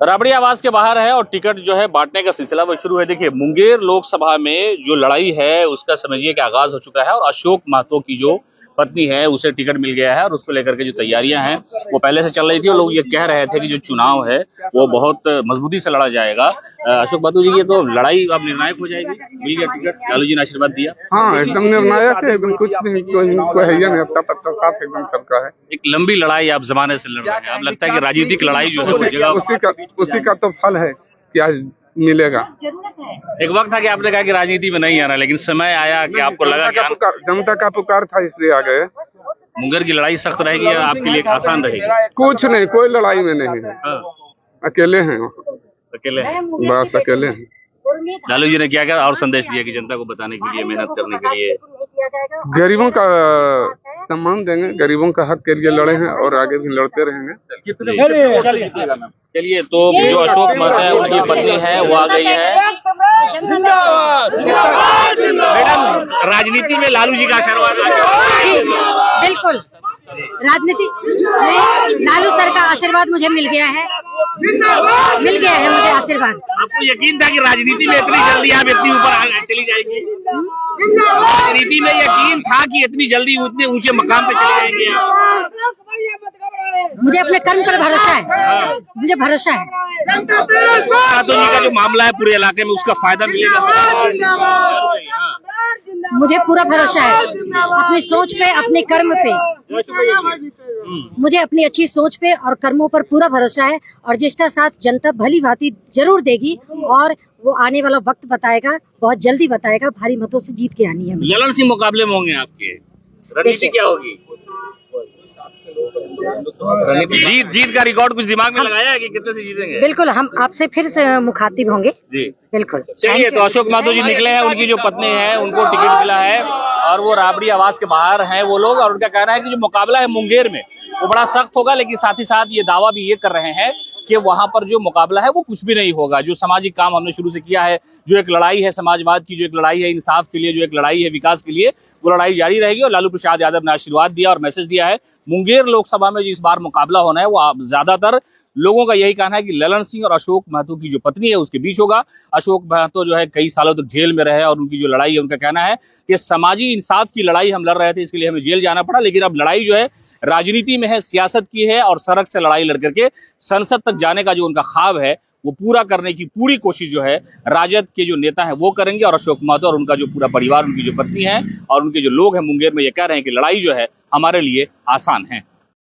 राबड़ी आवास के बाहर है और टिकट जो है बांटने का सिलसिला वो शुरू है। देखिए, मुंगेर लोकसभा में जो लड़ाई है उसका समझिए कि आगाज हो चुका है और अशोक महतो की जो पत्नी है उसे टिकट मिल गया है और उसको लेकर के जो तैयारियां हैं वो पहले से चल रही थी और लोग ये कह रहे थे कि जो चुनाव है वो बहुत मजबूती से लड़ा जाएगा। अशोक महतो जी, ये तो लड़ाई अब निर्णायक हो जाएगी। मिल गया टिकट, लालू जी ने आशीर्वाद दिया। हाँ, एकदम निर्णायक है, एकदम कुछ नहीं, कोई है नहीं, हफ्ता पत्ता साफ एकदम सबका है। एक लंबी लड़ाई आप जमाने से लड़ रहे हैं, अब लगता है कि राजनीतिक लड़ाई जो है उसी का तो फल है कि आज मिलेगा। एक वक्त था कि आपने कहा कि राजनीति में नहीं आना, लेकिन समय आया कि आपको लगा कि जनता का पुकार था इसलिए आ गए। मुंगेर की लड़ाई सख्त रहेगी या आपके लिए आसान रहेगी? कुछ नहीं, कोई लड़ाई में नहीं है। अकेले हैं, अकेले हैं, बस अकेले हैं। लालू जी ने क्या क्या और संदेश दिया कि जनता को बताने के लिए, मेहनत करने के लिए? गरीबों का सम्मान देंगे, गरीबों का हक के लिए लड़े हैं और आगे भी लड़ते रहेंगे। चलिए, तो जो अशोक महतो है उनकी पत्नी है वो आ गई है। मैडम, राजनीति में लालू जी का आशीर्वाद? बिल्कुल, राजनीति में लालू सर का आशीर्वाद मुझे मिल गया है मुझे आशीर्वाद। आपको यकीन था कि राजनीति में इतनी जल्दी आप इतनी ऊपर चली जाएंगी? राजनीति में यकीन था कि इतनी जल्दी उतने ऊंचे मकाम पे चली जाएंगे? मुझे अपने कर्म पर भरोसा है, मुझे भरोसा है। महतो जी का जो मामला है पूरे इलाके में, उसका फायदा मिलेगा? मुझे पूरा भरोसा है अपनी सोच पे, अपने कर्म पे। मुझे अपनी अच्छी सोच पे और कर्मों पर पूरा भरोसा है और जिसका साथ जनता भली भांति जरूर देगी और वो आने वाला वक्त बताएगा, बहुत जल्दी बताएगा। भारी मतों से जीत के आनी है। ललन सिंह मुकाबले में होंगे आपके, रणनीति क्या होगी? जीत का रिकॉर्ड कुछ दिमाग में लगाया है कि कितने से जीतेंगे? बिल्कुल, हम आपसे फिर से मुखातिब होंगे जी, बिल्कुल। चलिए, तो अशोक महतो जी निकले हैं, उनकी जो पत्नी है उनको टिकट मिला है और वो राबड़ी आवास के बाहर हैं वो लोग, और उनका कहना है कि जो मुकाबला है मुंगेर में वो बड़ा सख्त होगा, लेकिन साथ ही साथ ये दावा भी ये कर रहे हैं कि वहां पर जो मुकाबला है वो कुछ भी नहीं होगा। जो सामाजिक काम हमने शुरू से किया है, जो एक लड़ाई है समाजवाद की, जो एक लड़ाई है इंसाफ के लिए, जो एक लड़ाई है विकास के लिए, वो लड़ाई जारी रहेगी। और लालू प्रसाद यादव ने आशीर्वाद दिया और मैसेज दिया है। मुंगेर लोकसभा में जो इस बार मुकाबला होना है वो ज्यादातर लोगों का यही कहना है कि ललन सिंह और अशोक महतो की जो पत्नी है उसके बीच होगा। अशोक महतो जो है कई सालों तक जेल में रहे और उनकी जो लड़ाई है, उनका कहना है कि समाजी इंसाफ की लड़ाई हम लड़ रहे थे, इसके लिए हमें जेल जाना पड़ा, लेकिन अब लड़ाई जो है राजनीति में है, सियासत की है और सड़क से लड़ाई लड़ करके संसद तक जाने का जो उनका ख्वाब है वो पूरा करने की पूरी कोशिश जो है राजद के जो नेता हैं वो करेंगे। और अशोक महतो और उनका जो पूरा परिवार, उनकी जो पत्नी है और उनके जो लोग हैं मुंगेर में, ये कह रहे हैं कि लड़ाई जो है हमारे लिए आसान है।